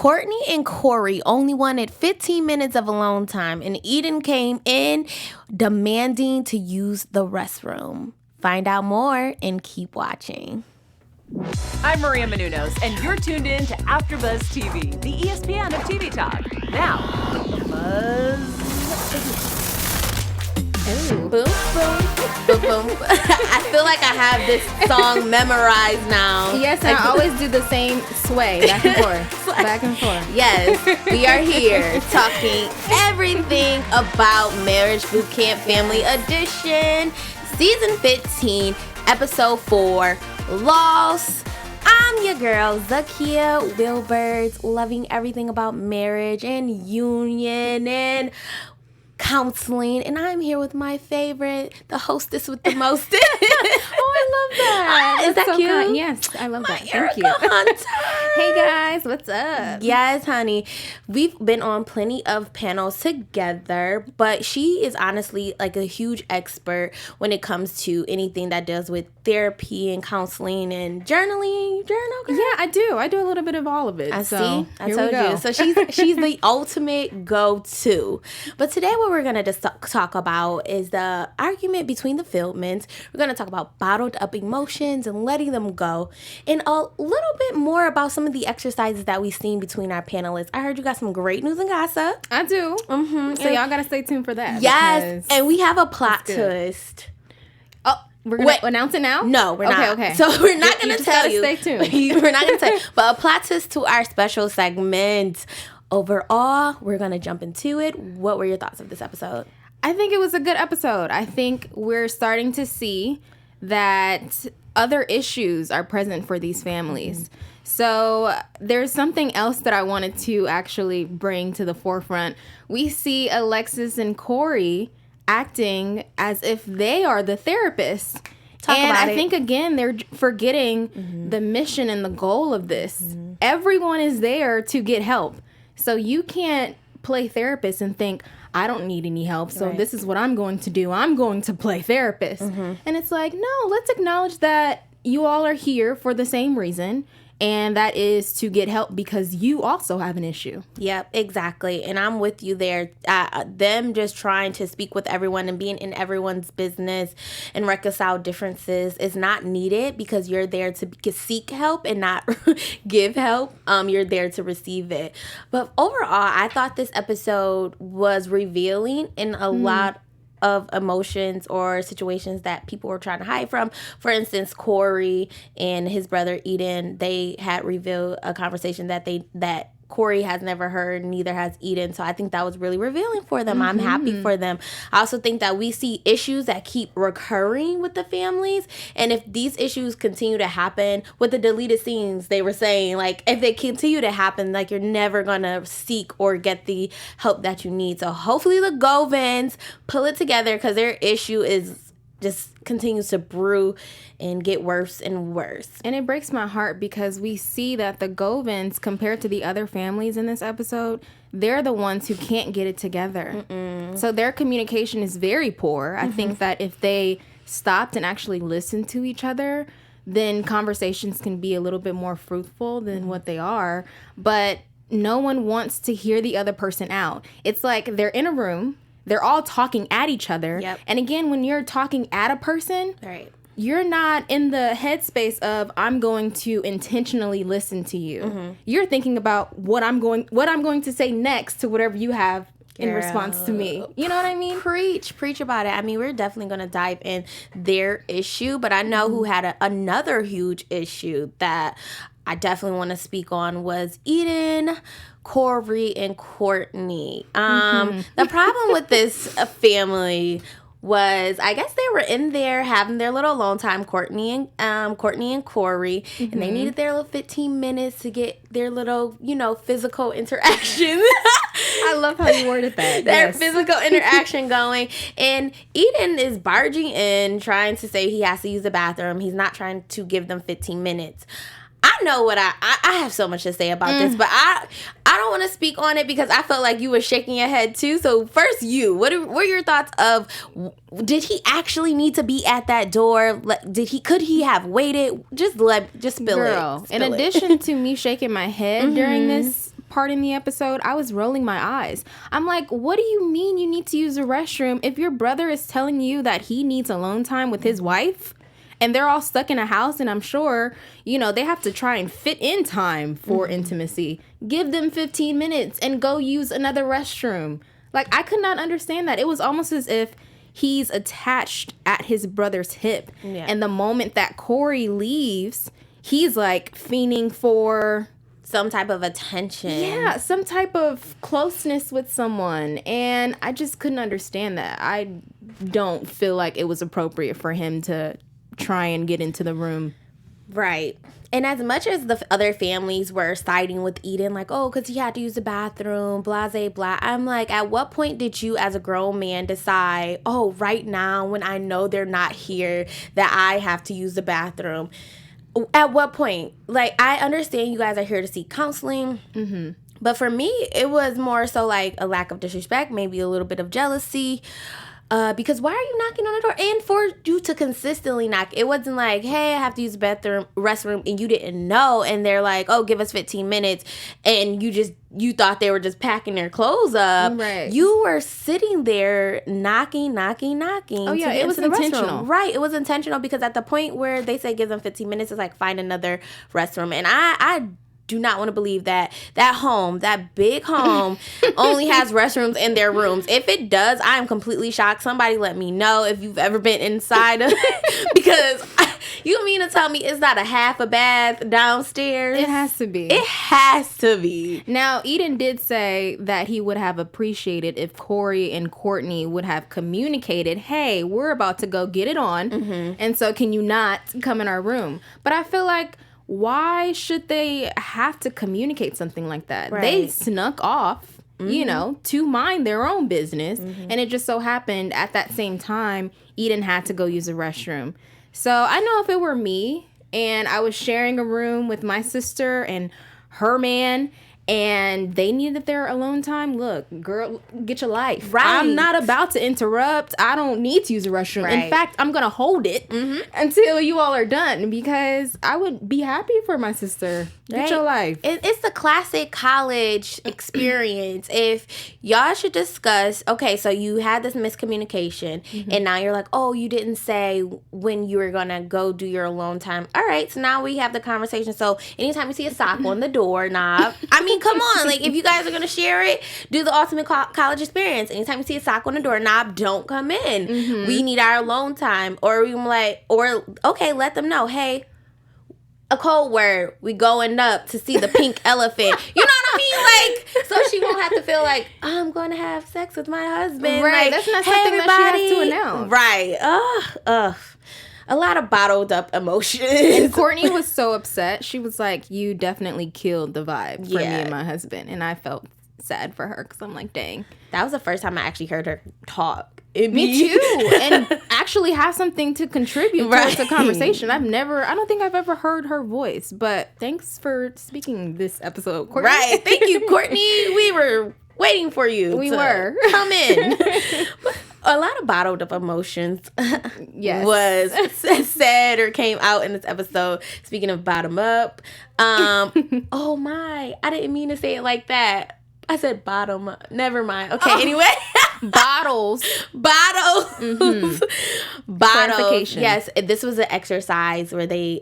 Courtney and Corey only wanted 15 minutes of alone time, and Eden came in demanding to use the restroom. Find out more and keep watching. I'm Maria Menounos, and you're tuned in to AfterBuzz TV, the ESPN of TV talk. Now, Buzz. Boom, boom, boom, boom. I feel like I have this song memorized now. Yes, and I always do the same sway back and forth. Back and forth. Yes, we are here talking everything about Marriage Boot Camp Family Edition, Season 15, Episode 4, Loss. I'm your girl, Zakiyyah Wilbert, loving everything about marriage and union and counseling, and I'm here with my favorite, the hostess with the most. Oh, I love that. Is that so cute? Kind. Yes, I love that. Thank you. Hunter. Hey guys, what's up? Yes, honey. We've been on plenty of panels together, but she is honestly like a huge expert when it comes to anything that deals with therapy and counseling and journaling. You journal, girl? Yeah, I do. I do a little bit of all of it. I see. I here told we go. you. So she's the ultimate go-to. But today what we're going to talk about is the argument between the Fieldmans. We're going to talk about bottled up emotions and letting them go, and a little bit more about some of the exercises that we've seen between our panelists. I heard you got some great news and gossip. I do. Mm-hmm. So y'all got to stay tuned for that. Yes, and we have a plot twist. Oh, we're going to announce it now? No, we're not. Okay. So we're not going to tell you. Stay tuned. We're not going to tell you. But a plot twist to our special segment. Overall, we're going to jump into it. What were your thoughts of this episode? I think it was a good episode. I think we're starting to see that other issues are present for these families. Mm-hmm. So there's something else that I wanted to actually bring to the forefront. We see Alexis and Corey acting as if they are the therapists. I think, again, they're forgetting the mission and the goal of this. Mm-hmm. Everyone is there to get help. So you can't play therapist and think, I don't need any help, so this is what I'm going to do. I'm going to play therapist. Mm-hmm. And it's like, no, let's acknowledge that you all are here for the same reason, and that is to get help because you also have an issue. Yep, exactly. And I'm with you there. Them just trying to speak with everyone and being in everyone's business and reconcile differences is not needed because you're there to seek help and not give help. You're there to receive it. But overall, I thought this episode was revealing in a lot of emotions or situations that people were trying to hide from. For instance, Corey and his brother Eden, they had revealed a conversation that Corey has never heard, neither has Eden. So I think that was really revealing for them. Mm-hmm. I'm happy for them. I also think that we see issues that keep recurring with the families. And if these issues continue to happen with the deleted scenes, they were saying, like, if they continue to happen, like, you're never going to seek or get the help that you need. So hopefully the Govans pull it together because their issue is just continues to brew and get worse and worse. And it breaks my heart because we see that the Govans, compared to the other families in this episode, they're the ones who can't get it together. Mm-mm. So their communication is very poor. I think that if they stopped and actually listened to each other, then conversations can be a little bit more fruitful than what they are. But no one wants to hear the other person out. It's like they're in a room. They're all talking at each other. Yep. And again, when you're talking at a person, you're not in the headspace of I'm going to intentionally listen to you. Mm-hmm. You're thinking about what I'm going to say next to whatever you have in response to me. You know what I mean? Preach about it. I mean, we're definitely going to dive in their issue, but I know who had another huge issue that I definitely want to speak on was Eden, Corey, and Courtney. The problem with this family was, I guess they were in there having their little alone time, Courtney and Corey, and they needed their little 15 minutes to get their little, physical interaction. I love how you worded that. Their physical interaction going. And Eden is barging in, trying to say he has to use the bathroom. He's not trying to give them 15 minutes. I know what I have so much to say about this, but I don't want to speak on it because I felt like you were shaking your head too. So first, what are your thoughts of, did he actually need to be at that door? Could he have waited? Just spill it. In addition to me shaking my head during this part in the episode, I was rolling my eyes. I'm like, what do you mean you need to use the restroom if your brother is telling you that he needs alone time with his wife? And they're all stuck in a house, and I'm sure, you know, they have to try and fit in time for intimacy. Give them 15 minutes and go use another restroom. Like, I could not understand that. It was almost as if he's attached at his brother's hip. Yeah. And the moment that Corey leaves, he's, like, fiending for some type of attention. Yeah, some type of closeness with someone. And I just couldn't understand that. I don't feel like it was appropriate for him to try and get into the room. Right. And as much as the other families were siding with Eden, like, oh, because he had to use the bathroom, blase, blah. I'm like, at what point did you as a grown man decide, oh, right now when I know they're not here, that I have to use the bathroom? At what point? Like, I understand you guys are here to seek counseling. Mm-hmm. But for me, it was more so like a lack of disrespect, maybe a little bit of jealousy. Because why are you knocking on the door? And for you to consistently knock, it wasn't like, hey, I have to use the restroom, and you didn't know, and they're like, oh, give us 15 minutes, and you thought they were just packing their clothes up. Right. You were sitting there knocking. Oh, yeah, it was intentional. Right, it was intentional, because at the point where they say give them 15 minutes, it's like, find another restroom. And I do not want to believe that home, that big home, only has restrooms in their rooms. If it does, I am completely shocked. Somebody let me know if you've ever been inside of it, because you mean to tell me it's not a half a bath downstairs? It has to be. It has to be. Now, Eden did say that he would have appreciated if Corey and Courtney would have communicated, hey, we're about to go get it on, and so can you not come in our room? But I feel like, why should they have to communicate something like that? Right. They snuck off, you know, to mind their own business. And it just so happened at that same time, Eden had to go use the restroom. So I know if it were me and I was sharing a room with my sister and her man, and they needed their alone time, look, girl, get your life. Right. I'm not about to interrupt. I don't need to use the restroom. Right. In fact, I'm going to hold it until you all are done, because I would be happy for my sister. Get your life. It's the classic college experience. If y'all should discuss, okay, so you had this miscommunication, and now you're like, oh, you didn't say when you were going to go do your alone time. All right, so now we have the conversation. So anytime you see a sock on the doorknob, I mean, come on. Like, if you guys are going to share it, do the ultimate college experience. Anytime you see a sock on the doorknob, don't come in. We need our alone time. Or we like, okay, let them know, hey, a code word, we going up to see the pink elephant. You know what I mean? Like, so she won't have to feel like, I'm going to have sex with my husband. Right, like, that's not something that she has to announce. Right. A lot of bottled up emotions. And Courtney was so upset. She was like, you definitely killed the vibe for me and my husband. And I felt sad for her, because I'm like, dang. That was the first time I actually heard her talk. Me too. And actually have something to contribute towards the conversation. I don't think I've ever heard her voice. But thanks for speaking this episode, Courtney. Right. Thank you, Courtney. We were waiting for you. We were. Come in. A lot of bottled up emotions was said or came out in this episode. Speaking of bottom up. Oh my. I didn't mean to say it like that. I said bottom up. Never mind. Okay, anyway. Bottles. Bottles. Clarification. Yes, this was an exercise where they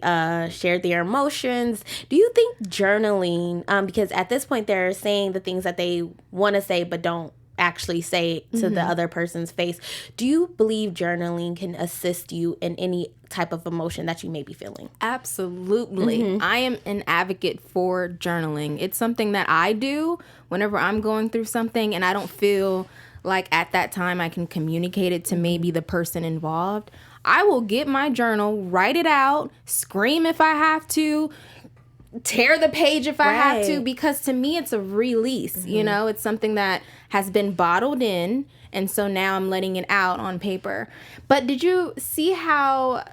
shared their emotions. Do you think journaling, because at this point they're saying the things that they want to say but don't actually say to the other person's face. Do you believe journaling can assist you in any type of emotion that you may be feeling? Absolutely. I am an advocate for journaling. It's something that I do whenever I'm going through something and I don't feel like at that time I can communicate it to maybe the person involved. I will get my journal, write it out, scream if I have to, tear the page if I have to, because to me it's a release. You know, it's something that has been bottled in, and so now I'm letting it out on paper. But did you see how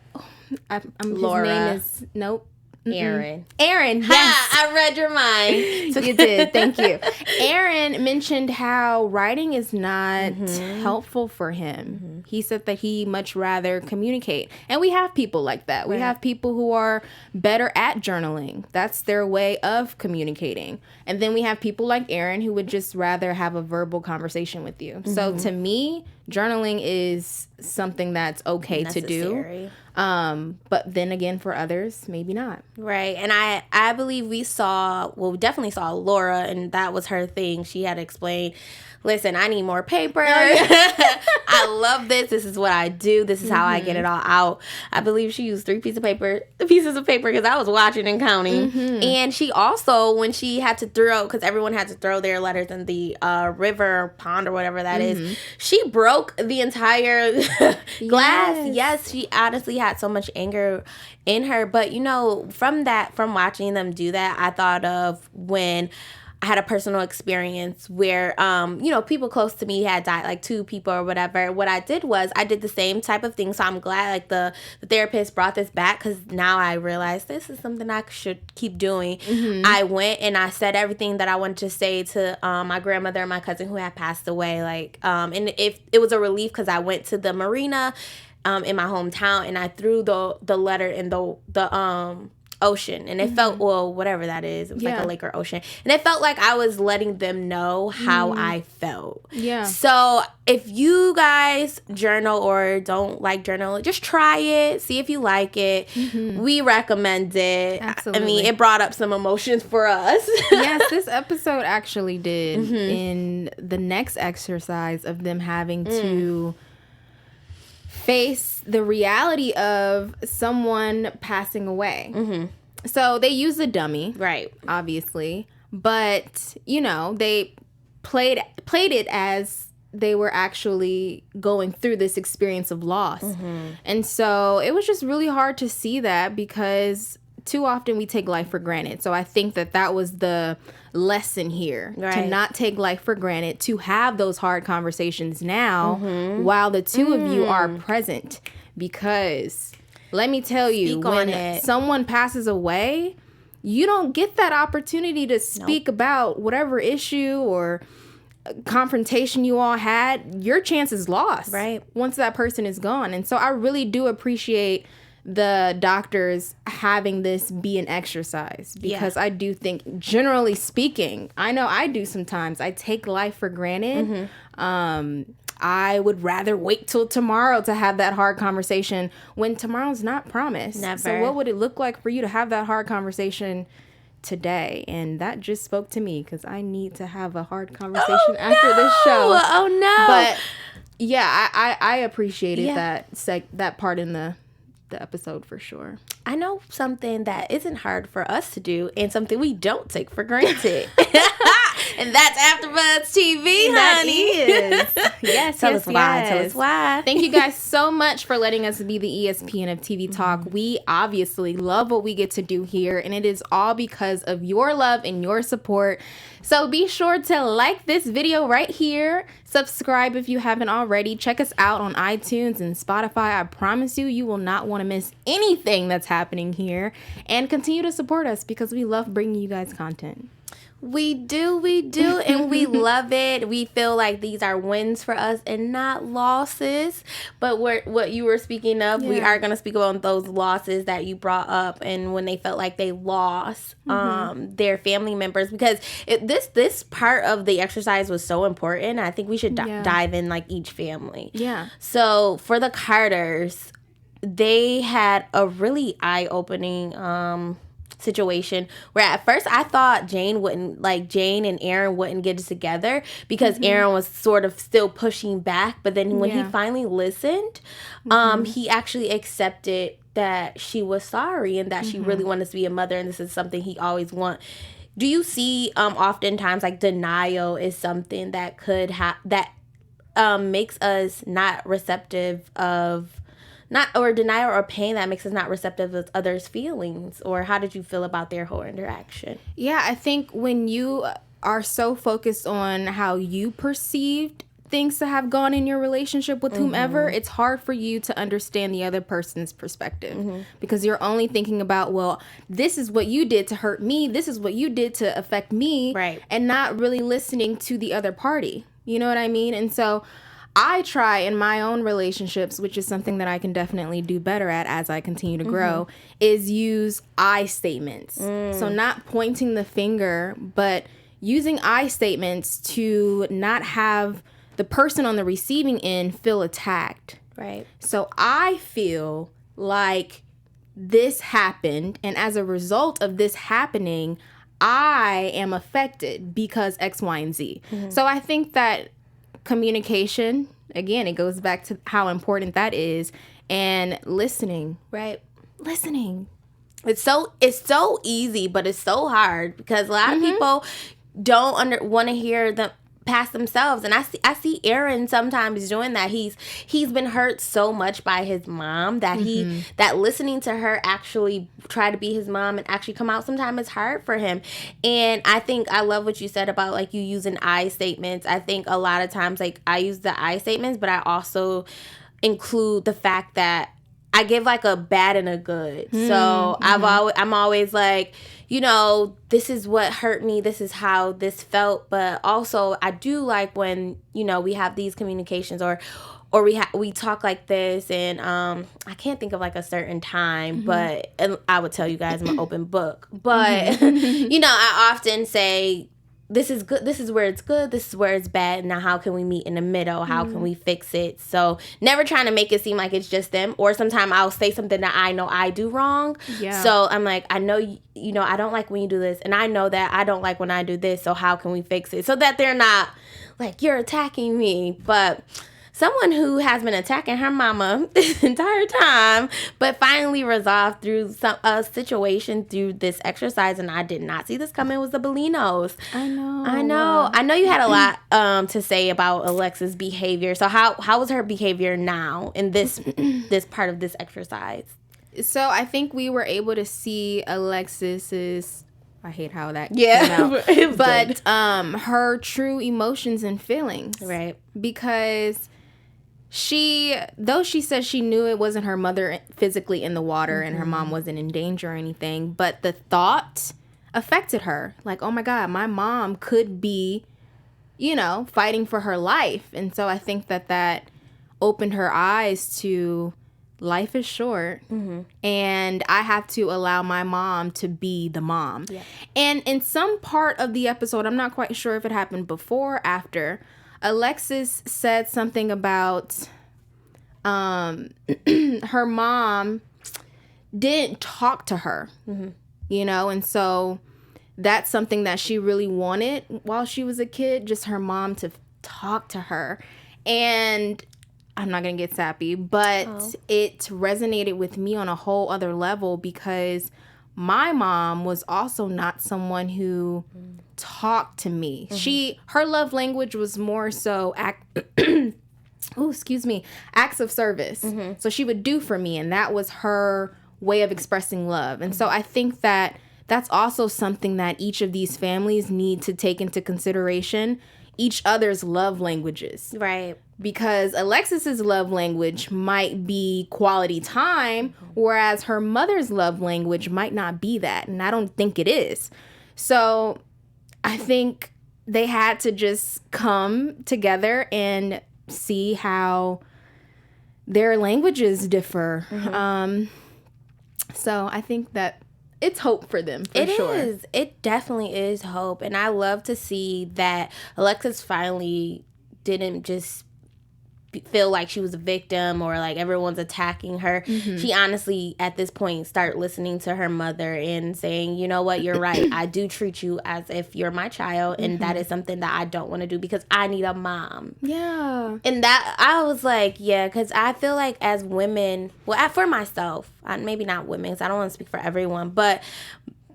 Laura. his name is Aaron. Aaron, yes. Ha, I read your mind. You did. Thank you. Aaron mentioned how writing is not helpful for him. He said that he much rather communicate. And we have people like that. We have people who are better at journaling. That's their way of communicating. And then we have people like Aaron who would just rather have a verbal conversation with you. So to me, journaling is something that's okay to do. But then again, for others, maybe not. Right. And I believe we definitely saw Laura, and that was her thing. She had to explain, listen, I need more paper. I love this. This is what I do. This is how I get it all out. I believe she used 3 pieces of paper because I was watching and counting. And she also, when she had to throw, because everyone had to throw their letters in the river, pond, or whatever that is, she broke the entire glass. Yes, she honestly had so much anger in her. But, from watching them do that, I thought of when I had a personal experience where, people close to me had died, like 2 people or whatever. What I did was I did the same type of thing. So I'm glad like the therapist brought this back, because now I realize this is something I should keep doing. I went and I said everything that I wanted to say to my grandmother and my cousin who had passed away. And if it was a relief, because I went to the marina in my hometown and I threw the letter in the ocean, and it felt, whatever that is, it was like a lake or ocean, and it felt like I was letting them know how I felt. So if you guys journal or don't like journal, just try it, see if you like it. We recommend it. Absolutely. I mean, it brought up some emotions for us. Yes, this episode actually did. In the next exercise of them having to face the reality of someone passing away. So they used a dummy, Right. obviously, but they played it as they were actually going through this experience of loss. And so it was just really hard to see that, because too often we take life for granted. So I think that was the lesson here, to not take life for granted, to have those hard conversations now while the two of you are present. Because let me tell you, when someone passes away, you don't get that opportunity to speak about whatever issue or confrontation you all had. Your chance is lost once that person is gone. And so I really do appreciate the doctors having this be an exercise, because I do think, generally speaking, I know I do sometimes, I take life for granted. I would rather wait till tomorrow to have that hard conversation, when tomorrow's not promised. Never. So what would it look like for you to have that hard conversation today? And that just spoke to me, because I need to have a hard conversation after this show. Oh no. But yeah, I appreciated that part in the episode for sure. I know something that isn't hard for us to do, and something we don't take for granted. And that's AfterBuzz TV, honey. That is. Yes, Tell us why. Thank you guys so much for letting us be the ESPN of TV Talk. We obviously love what we get to do here, and it is all because of your love and your support. So be sure to like this video right here. Subscribe if you haven't already. Check us out on iTunes and Spotify. I promise you will not want to miss anything that's happening here. And continue to support us, because we love bringing you guys content. We do, and we love it. We feel like these are wins for us and not losses. But what you were speaking of, we are going to speak about those losses that you brought up, and when they felt like they lost their family members, because this part of the exercise was so important. I think we should dive in like each family. Yeah. So for the Carters, they had a really eye-opening situation where at first I thought Jane and Aaron wouldn't get it together, because Aaron was sort of still pushing back, but then when he finally listened, he actually accepted that she was sorry and that she really wanted to be a mother, and this is something he always want. Do you see oftentimes like denial is something that could makes us not receptive of denial or pain that makes us not receptive of others' feelings? Or how did you feel about their whole interaction? Yeah, I think when you are so focused on how you perceived things to have gone in your relationship with whomever, it's hard for you to understand the other person's perspective because you're only thinking about, well, this is what you did to hurt me. This is what you did to affect me. Right. And not really listening to the other party. You know what I mean? And so I try in my own relationships, which is something that I can definitely do better at as I continue to grow, is use I statements. So not pointing the finger, but using I statements to not have the person on the receiving end feel attacked. Right. So I feel like this happened, and as a result of this happening, I am affected because X, Y, and Z. So I think that communication, again, it goes back to how important that is, and listening. Right. Listening. It's so easy, but it's so hard because a lot of people don't want to hear them past themselves, and I see Aaron sometimes doing that. He's been hurt so much by his mom that that listening to her actually try to be his mom and actually come out sometimes is hard for him. And I think I love what you said about like you using I statements. I think a lot of times like I use the I statements, but I also include the fact that I give like a bad and a good. So I'm always like, you know, this is what hurt me. This is how this felt. But also I do like when, you know, we have these communications or we talk like this, and I can't think of like a certain time, but and I would tell you guys I'm an open book. But you know, I often say, this is good. This is where it's good. This is where it's bad. Now, how can we meet in the middle? How can we fix it? So never trying to make it seem like it's just them. Or sometimes I'll say something that I know I do wrong. Yeah. So I'm like, I know, you know, I don't like when you do this. And I know that I don't like when I do this. So how can we fix it? So that they're not like, you're attacking me. But someone who has been attacking her mama this entire time, but finally resolved through a situation through this exercise, and I did not see this coming, was the Bellinos. I know you had a lot to say about Alexis' behavior. So how was her behavior now in this part of this exercise? So I think we were able to see Alexis's, I hate how that came out, but her true emotions and feelings. Right. Because though she said she knew it wasn't her mother physically in the water and her mom wasn't in danger or anything, but the thought affected her. Like, oh my God, my mom could be, you know, fighting for her life. And so I think that opened her eyes to life is short, and I have to allow my mom to be the mom. Yeah. And in some part of the episode, I'm not quite sure if it happened before or after, Alexis said something about her mom didn't talk to her, you know, and so that's something that she really wanted while she was a kid, just her mom to talk to her. And I'm not going to get sappy, but it resonated with me on a whole other level because my mom was also not someone who talked to me. Her love language was more so acts of service. So she would do for me, and that was her way of expressing love. And so I think that that's also something that each of these families need to take into consideration, each other's love languages. Right. Because Alexis's love language might be quality time, whereas her mother's love language might not be that. And I don't think it is. So I think they had to just come together and see how their languages differ. So I think that it's hope for them, for sure. It is. It definitely is hope. And I love to see that Alexis finally didn't just feel like she was a victim or like everyone's attacking her. She honestly, at this point, started listening to her mother and saying, you know what, you're right. I do treat you as if you're my child. And that is something that I don't want to do because I need a mom. Yeah. And that, I was like, yeah, because I feel like as women, well, for myself, maybe not women, because I don't want to speak for everyone, but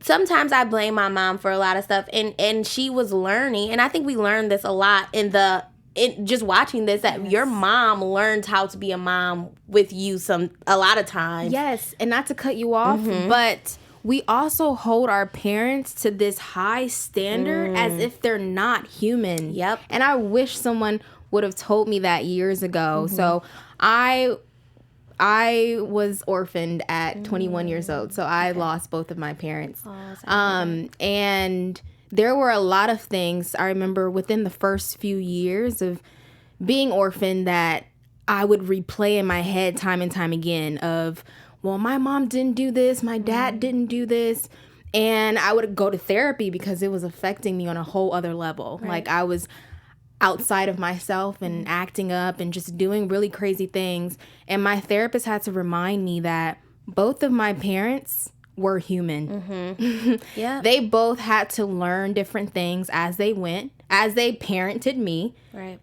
sometimes I blame my mom for a lot of stuff. And she was learning, and I think we learned this a lot in just watching this, that your mom learned how to be a mom with you a lot of times. Yes, and not to cut you off, but we also hold our parents to this high standard as if they're not human. Yep. And I wish someone would have told me that years ago. So I was orphaned at 21 years old. So I lost both of my parents. And there were a lot of things I remember within the first few years of being orphaned that I would replay in my head time and time again of, well, my mom didn't do this, my dad didn't do this. And I would go to therapy because it was affecting me on a whole other level. Right. Like I was outside of myself and acting up and just doing really crazy things. And my therapist had to remind me that both of my parents were human. Yeah. They both had to learn different things as they went, as they parented me. Right.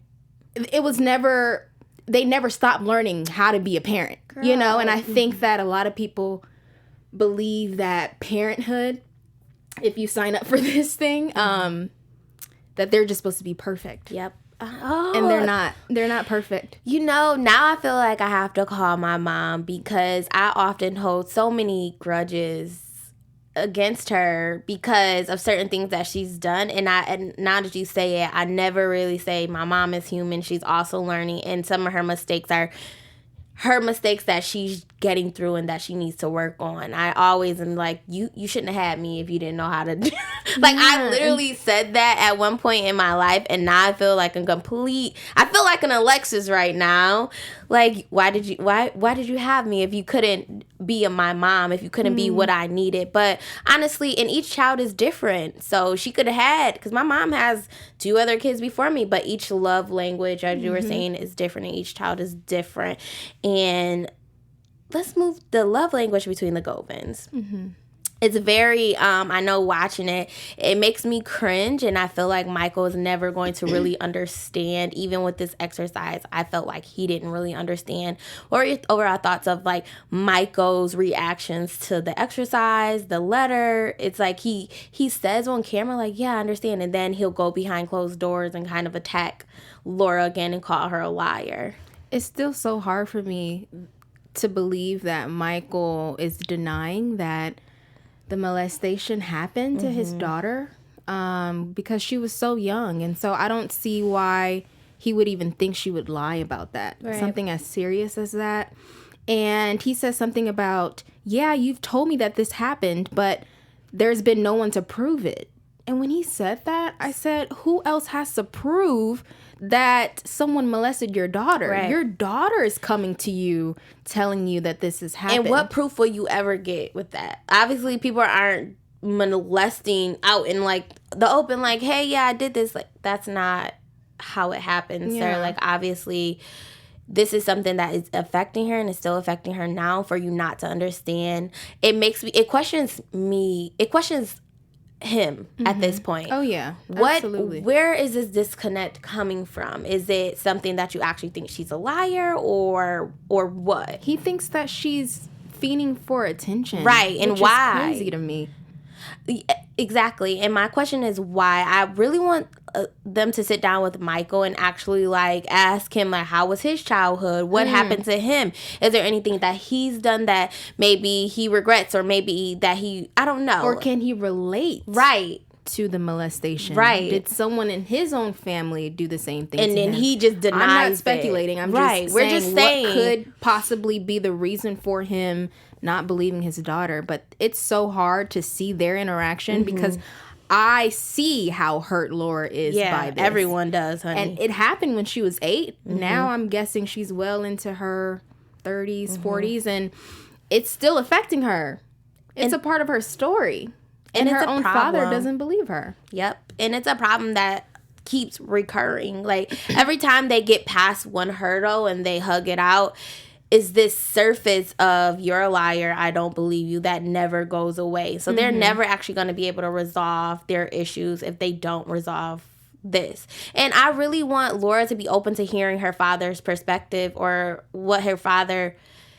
It was never, they never stopped learning how to be a parent, you know? And I think that a lot of people believe that parenthood, if you sign up for this thing, that they're just supposed to be perfect. Yep. And they're not perfect. You know, now I feel like I have to call my mom because I often hold so many grudges against her because of certain things that she's done. And now that you say it, I never really say my mom is human. She's also learning, and some of her mistakes are her mistakes that she's getting through and that she needs to work on. I always am like, you shouldn't have had me if you didn't know how to do. Like, I literally said that at one point in my life, and now I feel like I feel like an Alexis right now. Like, why did you have me if you couldn't be my mom, if you couldn't be what I needed? But honestly, and each child is different. So she could have had, because my mom has 2 other kids before me, but each love language, as you were saying, is different, and each child is different. And let's move the love language between the Govans. It's very, I know watching it makes me cringe, and I feel like Michael is never going to really understand. Even with this exercise, I felt like he didn't really understand or overall thoughts of like Michael's reactions to the exercise, the letter. It's like he says on camera like, yeah, I understand, and then he'll go behind closed doors and kind of attack Laura again and call her a liar. It's still so hard for me to believe that Michael is denying that the molestation happened to his daughter because she was so young. And so I don't see why he would even think she would lie about that. Right. Something as serious as that. And he says something about, yeah, you've told me that this happened, but there's been no one to prove it. And when he said that, I said, who else has to prove that someone molested your daughter? Right. Your daughter is coming to you telling you that this has happened. And what proof will you ever get with that? Obviously, people aren't molesting out in like the open, like, hey, yeah, I did this. Like, that's not how it happens, sir. Like, obviously, this is something that is affecting her and is still affecting her now. For you not to understand, it questions him at this point. Oh yeah, absolutely. Where is this disconnect coming from? Is it something that you actually think she's a liar, or what? He thinks that she's fiending for attention, right? And which why? Is crazy to me. Exactly. And my question is why. I really want them to sit down with Michael and actually like ask him like, how was his childhood? What happened to him? Is there anything that he's done that maybe he regrets, or maybe that I don't know. Or can he relate? Right. To the molestation. Right. Did someone in his own family do the same thing and to then him? He just denies I'm not speculating. it. I'm right. just We're saying just saying what could possibly be the reason for him not believing his daughter. But it's so hard to see their interaction because I see how hurt Laura is by this. Everyone does, honey. And it happened when she was 8. Now I'm guessing she's well into her 30s, 40s, and it's still affecting her. It's a part of her story. And her own father doesn't believe her. Yep. And it's a problem that keeps recurring. Like, every time they get past one hurdle and they hug it out, is this surface of, you're a liar, I don't believe you, that never goes away. So they're never actually going to be able to resolve their issues if they don't resolve this. And I really want Laura to be open to hearing her father's perspective, or what her father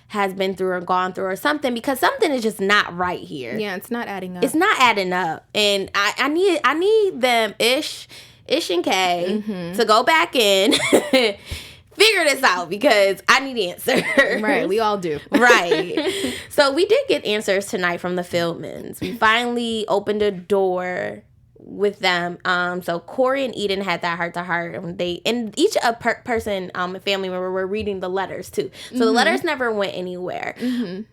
has been through or gone through or something, because something is just not right here. Yeah, it's not adding up. It's not adding up. And I need them, Ish and Kay, to go back in, figure this out, because I need answers. Right, we all do. Right. So we did get answers tonight from the Fieldmans. We finally opened a door with them. So Corey and Eden had that heart to heart, and each person, family member, were reading the letters too. So the letters never went anywhere.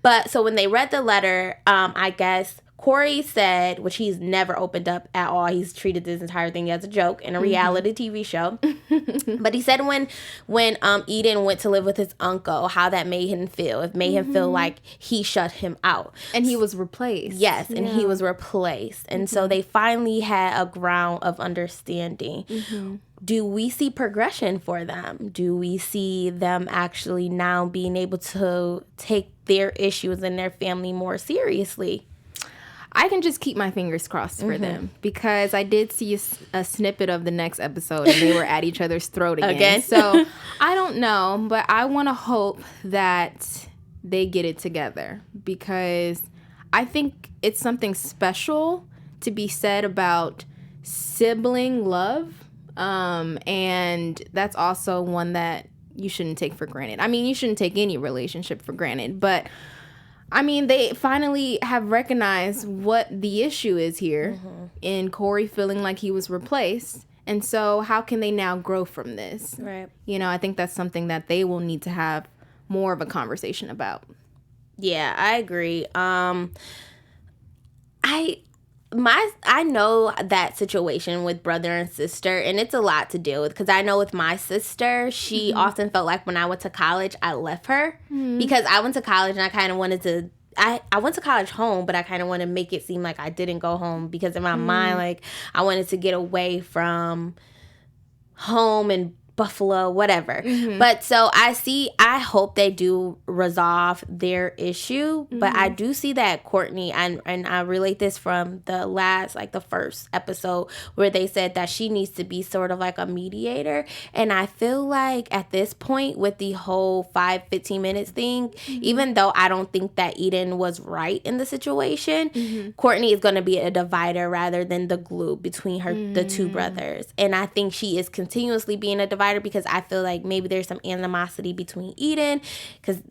But so when they read the letter, I guess Corey said, which he's never opened up at all. He's treated this entire thing as a joke in a reality TV show. But he said when Eden went to live with his uncle, how that made him feel. It made him feel like he shut him out. And he was replaced. Yes, and he was replaced. And so they finally had a ground of understanding. Do we see progression for them? Do we see them actually now being able to take their issues and their family more seriously? I can just keep my fingers crossed for them, because I did see a snippet of the next episode and they were at each other's throat again. So I don't know, but I want to hope that they get it together, because I think it's something special to be said about sibling love. And that's also one that you shouldn't take for granted. I mean, you shouldn't take any relationship for granted, but I mean, they finally have recognized what the issue is here in Corey feeling like he was replaced. And so how can they now grow from this? Right. You know, I think that's something that they will need to have more of a conversation about. Yeah, I agree. I know that situation with brother and sister, and it's a lot to deal with, because I know with my sister, she often felt like when I went to college, I left her because I went to college and I kind of wanted to. I went to college home, but I kind of want to make it seem like I didn't go home, because in my mind, like, I wanted to get away from home and Buffalo, whatever. But so I hope they do resolve their issue. But I do see that Courtney, and I relate this from the first episode, where they said that she needs to be sort of like a mediator. And I feel like at this point, with the whole 15 minutes thing, even though I don't think that Eden was right in the situation, Courtney is going to be a divider rather than the glue between the two brothers. And I think she is continuously being a divider, because I feel like maybe there's some animosity between Eden, because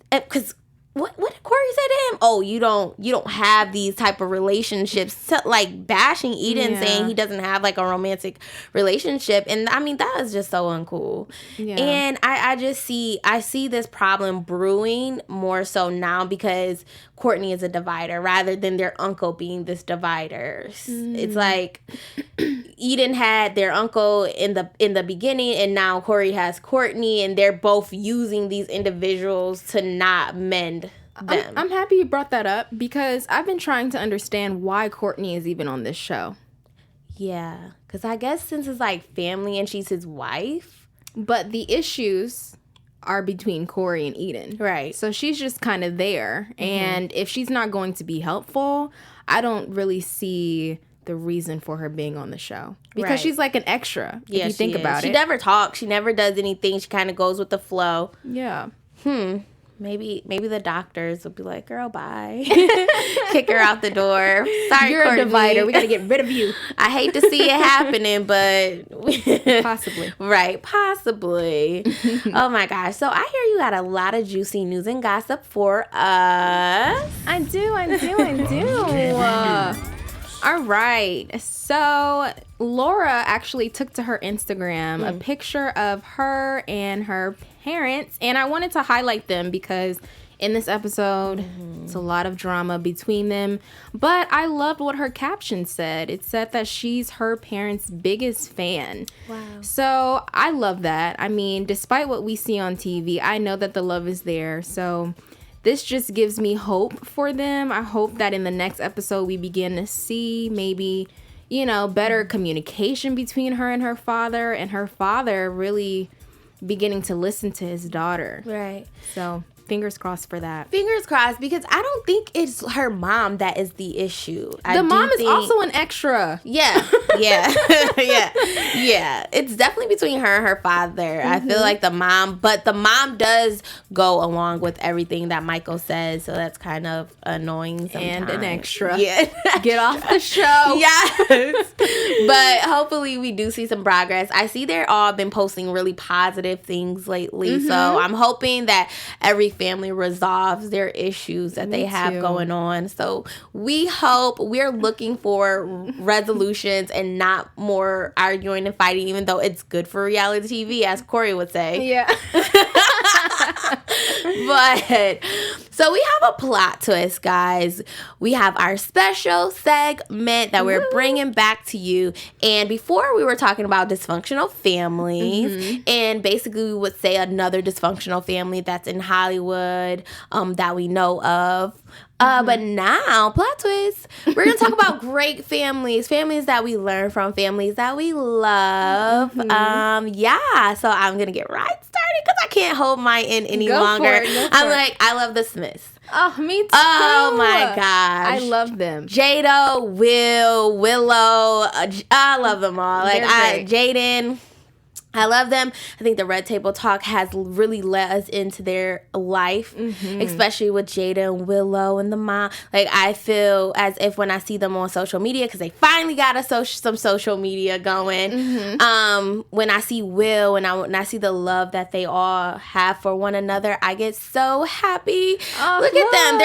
what did Corey say to him? Oh, you don't have these type of relationships. So, like, bashing Eden, saying he doesn't have like a romantic relationship, and I mean, that is just so uncool. And I see this problem brewing more so now, because Courtney is a divider rather than their uncle being this divider. It's like Eden had their uncle in the beginning, and now Corey has Courtney, and they're both using these individuals to not mend them. I'm happy you brought that up, because I've been trying to understand why Courtney is even on this show. Yeah, because I guess since it's like family and she's his wife. But the issues are between Corey and Eden. Right. So she's just kind of there. And if she's not going to be helpful, I don't really see the reason for her being on the show. Because she's like an extra, if you think about it. She never talks. She never does anything. She kind of goes with the flow. Yeah. Maybe the doctors will be like, girl, bye. Kick her out the door. Sorry, you're Courtney. A divider. We got to get rid of you. I hate to see it happening, but... Possibly. Right, possibly. Oh, my gosh. So I hear you got a lot of juicy news and gossip for us. I do. All right. So Laura actually took to her Instagram a picture of her and her parents, and I wanted to highlight them because in this episode, it's a lot of drama between them. But I loved what her caption said. It said that she's her parents' biggest fan. Wow. So I love that. I mean, despite what we see on TV, I know that the love is there. So this just gives me hope for them. I hope that in the next episode we begin to see maybe, better communication between her and her father really beginning to listen to his daughter. Right. So fingers crossed for that. Fingers crossed, because I don't think it's her mom that is the issue. The mom is also an extra. Yeah. It's definitely between her and her father. I feel like the mom does go along with everything that Michael says, so that's kind of annoying sometimes. And an extra. Yeah. Get off the show. Yes. But hopefully we do see some progress. I see they're all been posting really positive things lately, so I'm hoping that everything family resolves their issues that they have going on. So we're looking for resolutions and not more arguing and fighting, even though it's good for reality TV, as Corey would say. Yeah. But so we have a plot twist, guys. We have our special segment that we're bringing back to you. And before we were talking about dysfunctional families, and basically we would say another dysfunctional family that's in Hollywood that we know of. But now, plot twist, we're going to talk about great families that we learn from, families that we love. So I'm going to get right started because I can't hold mine in any longer. I love the Smiths. Oh, me too. Oh, my gosh. I love them. Jada, Willow, I love them all. Jaden. I love them. I think the Red Table Talk has really let us into their life, especially with Jada and Willow and the mom. Like, I feel as if when I see them on social media, because they finally got some social media going, when I see Will and when I see the love that they all have for one another, I get so happy. Look at them.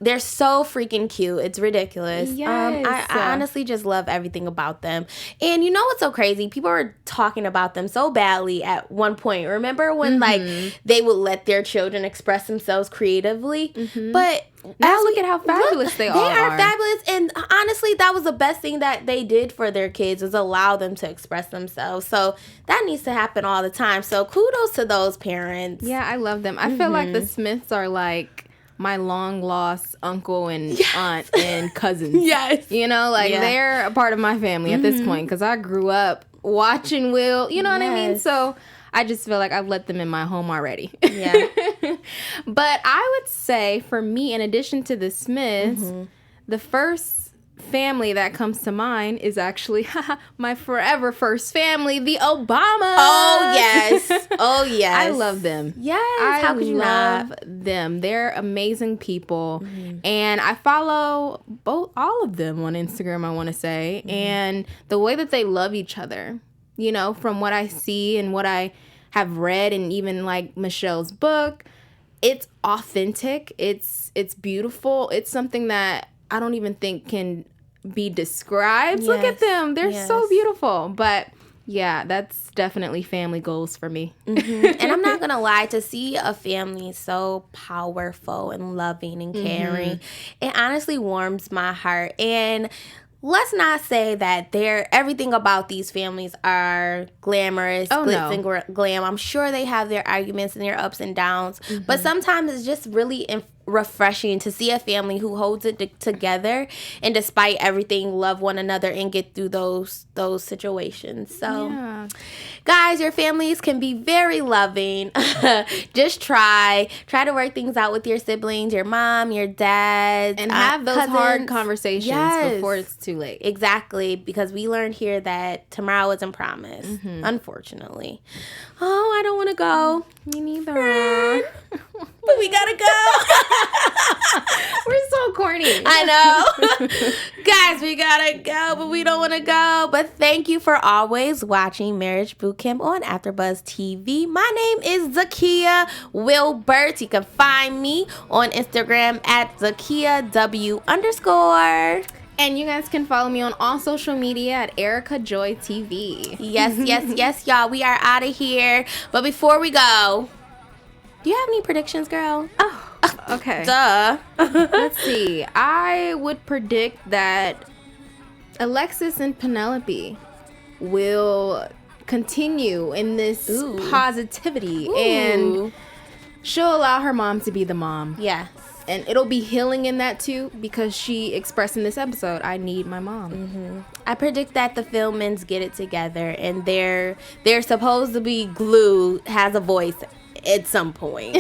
They're so freaking cute. It's ridiculous. Yes. I honestly just love everything about them. And you know what's so crazy? People are talking about them so badly at one point. Remember when they would let their children express themselves creatively? But now look at how fabulous they are. They are fabulous, and honestly, that was the best thing that they did for their kids, was allow them to express themselves. So that needs to happen all the time. So kudos to those parents. Yeah, I love them. I feel like the Smiths are like my long lost uncle and aunt and cousins. Yes. You know, they're a part of my family at this point, because I grew up watching Will, you know what I mean? So I just feel like I've let them in my home already. Yeah. But I would say, for me, in addition to the Smiths, the first family that comes to mind is actually my forever first family, the Obamas. Oh, yes. Oh, yes. I love them. Yes. How could you not? love them. They're amazing people. And I follow all of them on Instagram, I want to say. And the way that they love each other, you know, from what I see and what I have read, and even like Michelle's book, it's authentic. It's beautiful. It's something that I don't even think can be described. Yes. Look at them. They're so beautiful. But yeah, that's definitely family goals for me. And I'm not gonna lie, to see a family so powerful and loving and caring, it honestly warms my heart. And let's not say that everything about these families are glamorous, glitz and glam. I'm sure they have their arguments and their ups and downs, but sometimes it's just really refreshing to see a family who holds it together, and despite everything, love one another and get through those situations. So guys, your families can be very loving. Just try to work things out with your siblings, your mom, your dad, and have those hard conversations before it's too late. Exactly, because we learned here that tomorrow isn't promised, unfortunately. Oh, I don't want to go. Me neither. But we gotta go. We're so corny. I know. Guys, we gotta go, but we don't want to go. But thank you for always watching Marriage Boot Camp on AfterBuzz TV. My name is Zakiyyah Wilbert. You can find me on Instagram at ZakiyyahW_. And you guys can follow me on all social media at Erika Joy TV. Yes, y'all. We are out of here. But before we go, do you have any predictions, girl? Oh, okay. Duh. Let's see. I would predict that Alexis and Penelope will continue in this positivity. And she'll allow her mom to be the mom. Yes. And it'll be healing in that too, because she expressed in this episode, I need my mom. I predict that the Philmans get it together, and they're supposed to be glue, has a voice at some point.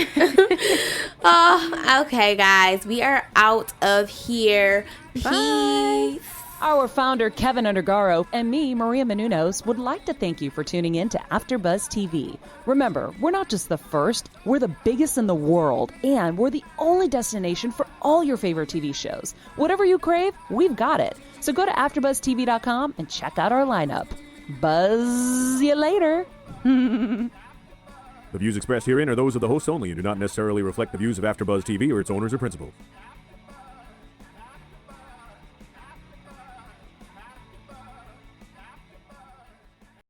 Okay, guys, we are out of here. Peace. Bye. Our founder, Keven Undergaro, and me, Maria Menounos, would like to thank you for tuning in to AfterBuzz TV. Remember, we're not just the first, we're the biggest in the world, and we're the only destination for all your favorite TV shows. Whatever you crave, we've got it. So go to AfterBuzzTV.com and check out our lineup. Buzz you later. The views expressed herein are those of the hosts only and do not necessarily reflect the views of AfterBuzz TV or its owners or principals.